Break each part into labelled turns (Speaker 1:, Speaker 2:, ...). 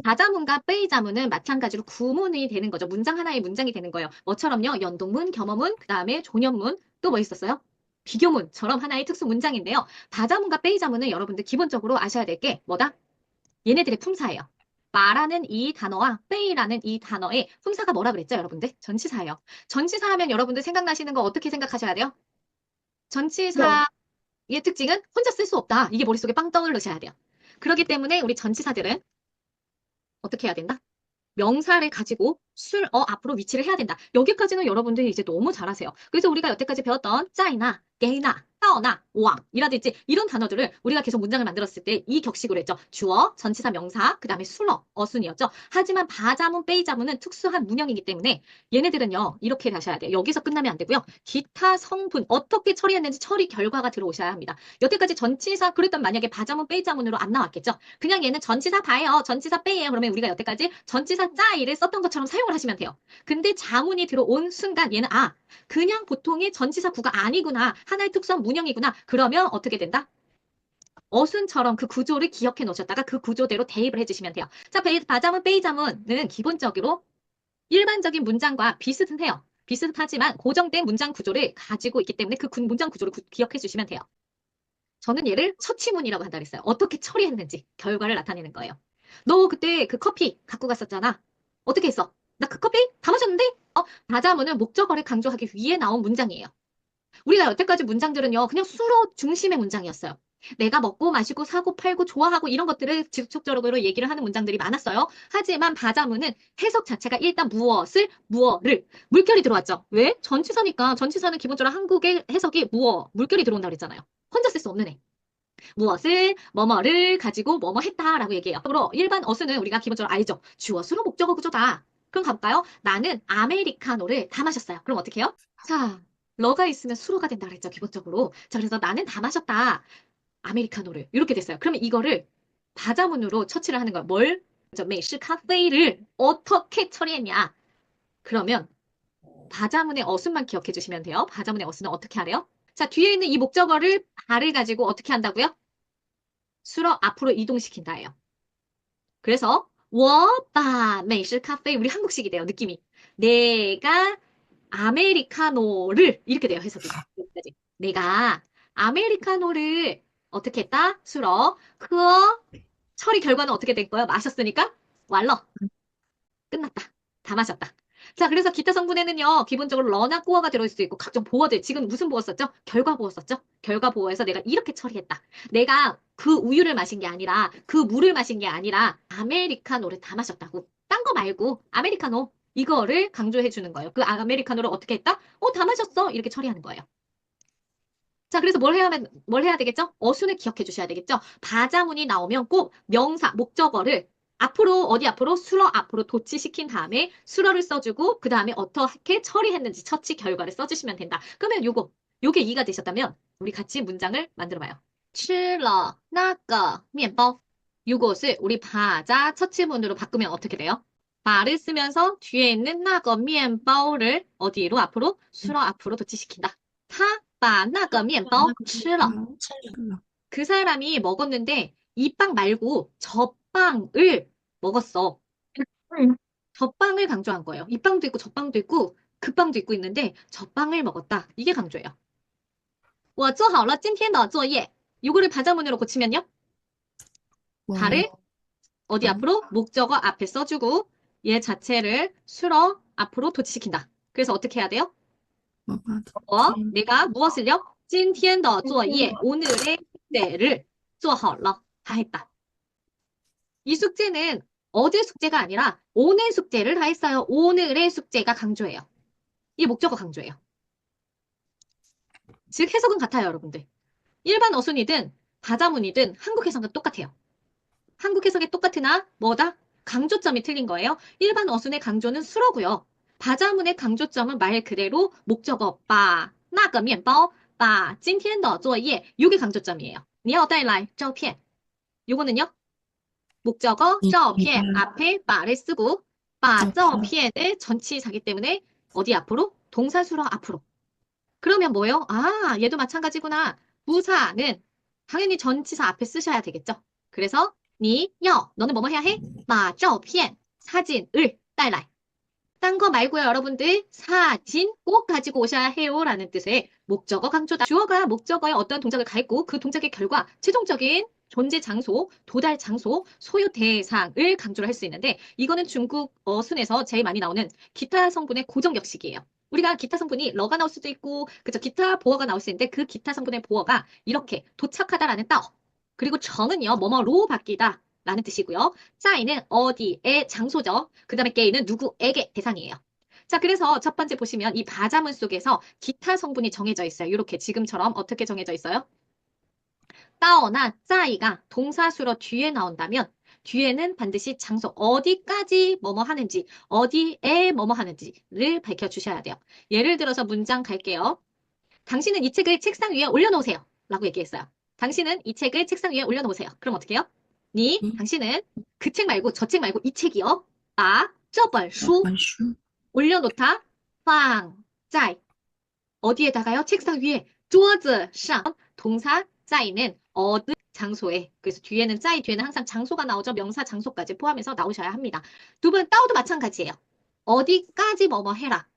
Speaker 1: 다자문과 빼이자문은 마찬가지로 구문이 되는 거죠. 문장 하나의 문장이 되는 거예요. 뭐처럼요? 연동문, 겸어문, 그 다음에 종연문, 또 뭐 있었어요? 비교문처럼 하나의 특수 문장인데요. 다자문과 빼이자문은 여러분들 기본적으로 아셔야 될 게 뭐다? 얘네들의 품사예요. 마라는 이 단어와 빼이라는 이 단어의 품사가 뭐라 그랬죠, 여러분들? 전치사예요. 전치사 하면 여러분들 생각나시는 거 어떻게 생각하셔야 돼요?
Speaker 2: 명,
Speaker 1: 전치사의 특징은 혼자 쓸 수 없다. 이게 머릿속에 빵 떠오르셔야 돼요. 그렇기 때문에 우리 전치사들은 어떻게 해야 된다? 명사를 가지고 앞으로 위치를 해야 된다. 여기까지는 여러분들이 이제 너무 잘하세요. 그래서 우리가 여태까지 배웠던 짜이나, 게이나, 따어나, 왕 이라든지 이런 단어들을 우리가 계속 문장을 만들었을 때 이 격식으로 했죠. 주어, 전치사, 명사, 그 다음에 술어, 어순이었죠. 하지만 바자문, 빼이자문은 특수한 문형이기 때문에 얘네들은요. 이렇게 하셔야 돼요. 여기서 끝나면 안 되고요. 기타 성분, 어떻게 처리했는지 처리 결과가 들어오셔야 합니다. 여태까지 전치사 그랬던 만약에 바자문, 빼이자문으로 안 나왔겠죠. 그냥 얘는 전치사 봐요. 전치사 빼예요. 그러면 우리가 여태까지 전치사 짜이를 썼던 것처럼 사용을 하시면 돼요. 근데 자문이 들어온 순간 얘는 그냥 보통의 전치사 구가 아니구나. 하나의 특수한 문형이구나. 그러면 어떻게 된다? 어순처럼 그 구조를 기억해 놓으셨다가 그 구조대로 대입을 해주시면 돼요. 자, 바자문, 빼이자문은 기본적으로 일반적인 문장과 비슷해요. 비슷하지만 고정된 문장 구조를 가지고 있기 때문에 그 문장 구조를 기억해 주시면 돼요. 저는 얘를 처치문이라고 한다 그랬어요. 어떻게 처리했는지 결과를 나타내는 거예요. 너 그때 그 커피 갖고 갔었잖아. 어떻게 했어? 나 그 커피 다 마셨는데? 다자문은 목적어를 강조하기 위해 나온 문장이에요. 우리가 여태까지 문장들은요, 그냥 수로 중심의 문장이었어요. 내가 먹고 마시고 사고 팔고 좋아하고 이런 것들을 직접적으로 얘기를 하는 문장들이 많았어요. 하지만 바자문은 해석 자체가 일단 무엇을, 물결이 들어왔죠. 왜? 전치사니까 전치사는 기본적으로 한국의 해석이 물결이 들어온다고 그랬잖아요. 혼자 쓸 수 없는 애. 무엇을, 뭐뭐를 가지고 뭐뭐 했다라고 얘기해요. 그러므로 일반 어순은 우리가 기본적으로 알죠. 주어, 수로, 목적어 구조다. 그럼 가볼까요? 나는 아메리카노를 다 마셨어요. 그럼 어떻게 해요? 자, 러가 있으면 수로가 된다 그랬죠, 기본적으로. 자, 그래서 나는 다 마셨다. 아메리카노를. 이렇게 됐어요. 그러면 이거를 다자문으로 처치를 하는 거야. 뭘? 메이시 카페를 어떻게 처리했냐? 그러면 바자문의 어순만 기억해 주시면 돼요. 바자문의 어순은 어떻게 하래요? 자, 뒤에 있는 이 목적어를 발을 가지고 어떻게 한다고요? 수로 앞으로 이동시킨다예요. 그래서 我把美式咖啡 우리 한국식이 돼요. 느낌이. 내가 아메리카노를 이렇게 돼요. 해석이. 여기까지. 내가 아메리카노를 어떻게 했다? 수로 그어 처리 결과는 어떻게 된 거야? 마셨으니까 왈러 끝났다. 다 마셨다. 자, 그래서 기타 성분에는요, 기본적으로 러나 꼬어가 들어올 수 있고, 각종 보어들, 지금 무슨 보어 썼죠? 결과 보어 썼죠? 결과 보어에서 내가 이렇게 처리했다. 내가 그 우유를 마신 게 아니라, 그 물을 마신 게 아니라, 아메리카노를 다 마셨다고. 딴 거 말고, 아메리카노. 이거를 강조해 주는 거예요. 그 아메리카노를 어떻게 했다? 다 마셨어. 이렇게 처리하는 거예요. 자, 그래서 뭘 해야 되겠죠? 어순을 기억해 주셔야 되겠죠? 바자문이 나오면 꼭 명사, 목적어를 어디 앞으로? 수러 앞으로 도치시킨 다음에 수러를 써주고, 그 다음에 어떻게 처리했는지 처치 결과를 써주시면 된다. 그러면 요게 이가 되셨다면, 우리 같이 문장을 만들어 봐요. 吃了那个面包. 요것을 우리 바자 처치문으로 바꾸면 어떻게 돼요? 바를 쓰면서 뒤에 있는 那个面包를 어디로 앞으로? 수러 앞으로 도치시킨다. 他把那个面包吃了. 그 사람이 먹었는데 이 빵 말고 저 빵을 먹었어. 저 빵을 강조한 거예요. 이 빵도 있고 저 빵도 있고 그 빵도 있고 있는데 저 빵을 먹었다. 이게 강조예요. 我做好了今天的作业. 요거를 바자문으로 고치면요.
Speaker 2: 와,
Speaker 1: 발을 어디 앞으로? 목적어 앞에 써주고 얘 자체를 수러 앞으로 도치시킨다. 그래서 어떻게 해야 돼요? 내가 무엇을요? 今天的作业, 오늘의 숙제를 做好了. 다 했다. 이 숙제는 어제 숙제가 아니라 오늘 숙제를 다 했어요. 오늘의 숙제가 강조예요. 이 목적어 강조예요. 즉 해석은 같아요, 여러분들. 일반 어순이든 다자문이든 한국 해석은 똑같아요. 한국 해석이 똑같으나 뭐다? 강조점이 틀린 거예요. 일반 어순의 강조는 수로고요. 바자문의 강조점은 말 그대로 목적어 把那个面包把今天的作业 이게 강조점이에요. 你要带来照片 요거는요. 목적어 照片 앞에 바를 쓰고 把照片의 전치사기 때문에 어디 앞으로? 동사수로 앞으로. 그러면 뭐예요? 얘도 마찬가지구나. 부사는 당연히 전치사 앞에 쓰셔야 되겠죠. 그래서 너는 뭐뭐 해야 해? 把照片 사진을 带来. 딴 거 말고요, 여러분들. 사진 꼭 가지고 오셔야 해요. 라는 뜻의 목적어 강조다. 주어가 목적어의 어떤 동작을 가했고 그 동작의 결과 최종적인 존재 장소, 도달 장소, 소요 대상을 강조를 할 수 있는데 이거는 중국 어순에서 제일 많이 나오는 기타 성분의 고정격식이에요. 우리가 기타 성분이 러가 나올 수도 있고 그죠? 기타 보어가 나올 수 있는데 그 기타 성분의 보어가 이렇게 도착하다라는 따 그리고 정은요, 뭐뭐로 바뀌다 라는 뜻이고요. 짜이는 어디의 장소죠. 그 다음에 게이는 누구에게 대상이에요. 자, 그래서 첫 번째 보시면 이 바자문 속에서 기타 성분이 정해져 있어요. 이렇게 지금처럼 어떻게 정해져 있어요? 따어나 짜이가 동사수로 뒤에 나온다면 뒤에는 반드시 장소 어디까지 뭐뭐 하는지 어디에 뭐뭐 하는지를 밝혀주셔야 돼요. 예를 들어서 문장 갈게요. 당신은 이 책을 책상 위에 올려놓으세요. 라고 얘기했어요. 당신은 이 책을 책상 위에 올려놓으세요. 그럼 어떻게 해요? 당신은 그 책 말고 저 책 말고 이 책이요. 这本书 올려놓다. 放在 어디에다가요? 책상 위에 桌子上 동사 짜이는 어느 장소에 그래서 뒤에는 짜이 뒤에는 항상 장소가 나오죠. 명사 장소까지 포함해서 나오셔야 합니다. 두 번 따오도 마찬가지예요. 어디까지 뭐뭐 해라.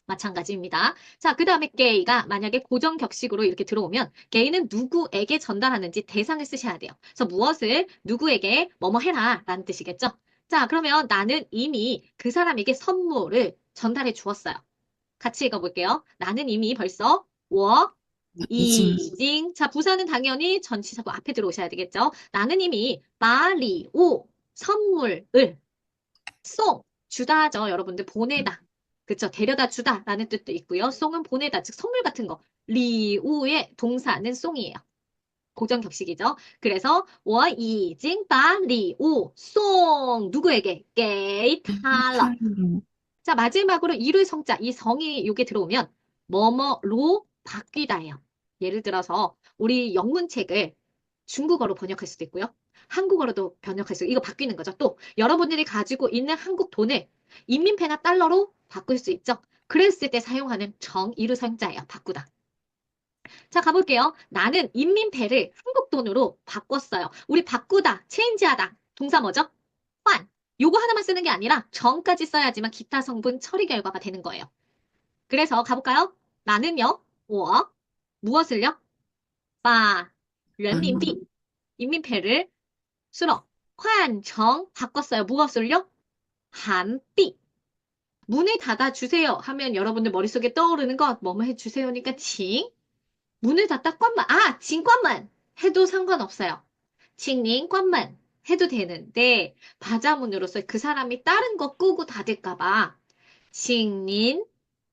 Speaker 1: 마찬가지입니다. 자, 그 다음에 게이가 만약에 고정 격식으로 이렇게 들어오면 게이는 누구에게 전달하는지 대상을 쓰셔야 돼요. 그래서 무엇을 누구에게 뭐뭐 해라 라는 뜻이겠죠. 자, 그러면 나는 이미 그 사람에게 선물을 전달해 주었어요. 같이 읽어볼게요. 나는 이미 벌써 我 이징. 자, 부사는 당연히 전치사고 앞에 들어오셔야 되겠죠. 나는 이미 把礼物 선물을 송 주다죠. 여러분들 보내다. 그쵸? 데려다 주다 라는 뜻도 있고요. 송은 보내다, 즉 선물 같은 거. 리우의 동사는 송이에요. 고정 격식이죠. 그래서 我已经把礼物송 누구에게? 给他了. 자, 마지막으로 이룰 성자, 이 성이 요게 들어오면 뭐뭐로 바뀌다예요. 예를 들어서 우리 영문책을 중국어로 번역할 수도 있고요. 한국어로도 번역할 수 있고 이거 바뀌는 거죠. 또 여러분들이 가지고 있는 한국 돈을 인민폐나 달러로 바꿀 수 있죠. 그랬을 때 사용하는 정이루 성자예요. 바꾸다. 자, 가볼게요. 나는 인민폐를 한국 돈으로 바꿨어요. 우리 바꾸다, 체인지하다. 동사 뭐죠? 환. 요거 하나만 쓰는 게 아니라 정까지 써야지만 기타 성분 처리 결과가 되는 거예요. 그래서 가볼까요? 나는요, 我 무엇을요? 把 人民币 인민폐를 수로 환정 바꿨어요. 무엇을요? 한币. 문을 닫아주세요 하면 여러분들 머릿속에 떠오르는 것 뭐뭐 해주세요니까 칭. 문을 닫다 关门. 칭关门 해도 상관없어요. 칭님 관门 해도 되는데 바자문으로서 그 사람이 다른 거 끄고 닫을까 봐 칭님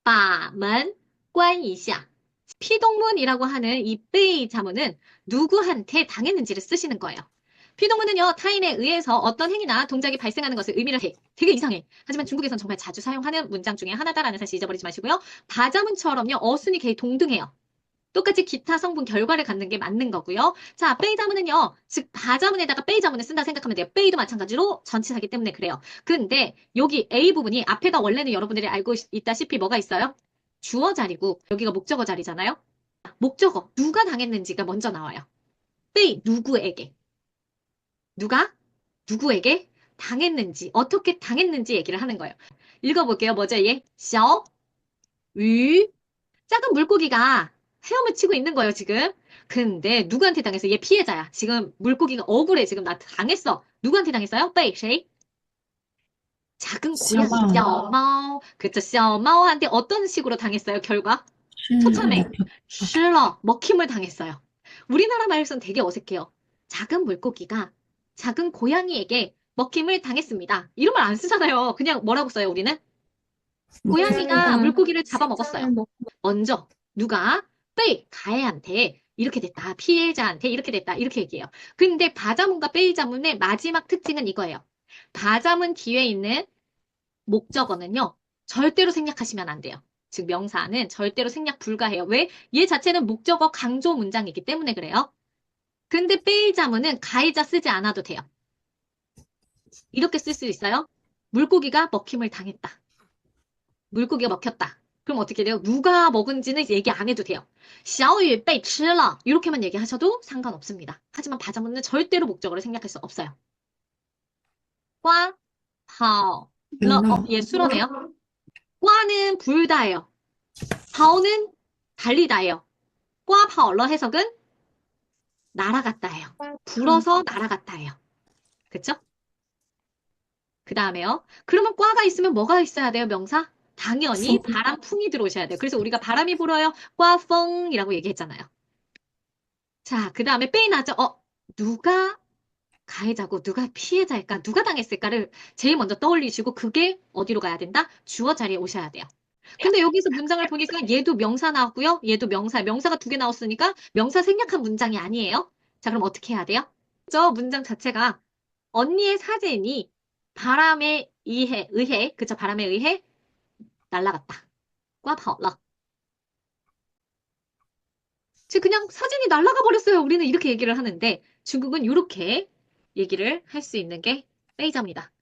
Speaker 1: 把门关一下. 피동문이라고 하는 이 베이 자문은 누구한테 당했는지를 쓰시는 거예요. 피동문은요, 타인에 의해서 어떤 행위나 동작이 발생하는 것을 의미를 해. 되게 이상해. 하지만 중국에선 정말 자주 사용하는 문장 중에 하나다라는 사실 잊어버리지 마시고요. 바자문처럼요, 어순이 되게 동등해요. 똑같이 기타 성분 결과를 갖는 게 맞는 거고요. 자, 베이 자문은요, 즉 바자문에다가 베이 자문을 쓴다 생각하면 돼요. 베이도 마찬가지로 전치사기 때문에 그래요. 근데 여기 A 부분이 앞에가 원래는 여러분들이 알고 있다시피 뭐가 있어요? 주어 자리고 여기가 목적어 자리잖아요. 목적어 누가 당했는지가 먼저 나와요. 베이 누구에게 누가 누구에게 당했는지 어떻게 당했는지 얘기를 하는 거예요. 읽어볼게요. 뭐죠 얘? 小鱼 작은 물고기가 헤엄을 치고 있는 거예요, 지금. 근데 누구한테 당했어? 얘 피해자야. 지금 물고기가 억울해. 지금 나 당했어. 누구한테 당했어요? 베이, 쉐이? 작은 고양이, 小猫. 그쵸, 小猫한테 어떤 식으로 당했어요, 결과? 처참해. 실러, 먹힘을 당했어요. 우리나라 말에서는 되게 어색해요. 작은 물고기가 작은 고양이에게 먹힘을 당했습니다. 이런 말 안 쓰잖아요. 그냥 뭐라고 써요, 우리는? 고양이가 물고기를 잡아먹었어요. 먼저 누가 베이 가해한테 이렇게 됐다. 피해자한테 이렇게 됐다. 이렇게 얘기해요. 근데 바자문과 베이 자문의 마지막 특징은 이거예요. 바자문 뒤에 있는 목적어는요. 절대로 생략하시면 안 돼요. 즉 명사는 절대로 생략 불가해요. 왜? 얘 자체는 목적어 강조 문장이기 때문에 그래요. 근데 베이 자문은 가해자 쓰지 않아도 돼요. 이렇게 쓸 수 있어요. 물고기가 먹힘을 당했다. 물고기가 먹혔다. 그럼 어떻게 돼요? 누가 먹은지는 얘기 안 해도 돼요. 小雨被吃了 이렇게만 얘기하셔도 상관없습니다. 하지만 바자문은 절대로 목적어를 생략할 수 없어요. 과, 파오, 러, 얘 수러네요. 꽈는 불다예요. 파오는 달리다예요. 과, 파오, 러 해석은 날아갔다예요. 불어서 날아갔다예요. 그쵸? 그 다음에요. 그러면 꽈가 있으면 뭐가 있어야 돼요, 명사? 당연히 바람풍이 들어오셔야 돼요. 그래서 우리가 바람이 불어요. 꽈펑이라고 얘기했잖아요. 자, 그 다음에 빼이 나죠? 누가 가해자고 누가 피해자일까? 누가 당했을까를 제일 먼저 떠올리시고 그게 어디로 가야 된다? 주어 자리에 오셔야 돼요. 근데 여기서 문장을 보니까 얘도 명사 나왔고요. 얘도 명사. 명사가 두 개 나왔으니까 명사 생략한 문장이 아니에요. 자, 그럼 어떻게 해야 돼요? 저 문장 자체가 언니의 사진이 바람에 의해, 그쵸? 바람에 의해 날아갔다. 과跑了. 즉 그냥 사진이 날아가 버렸어요. 우리는 이렇게 얘기를 하는데 중국은 이렇게 얘기를 할 수 있는 게 빼이자입니다.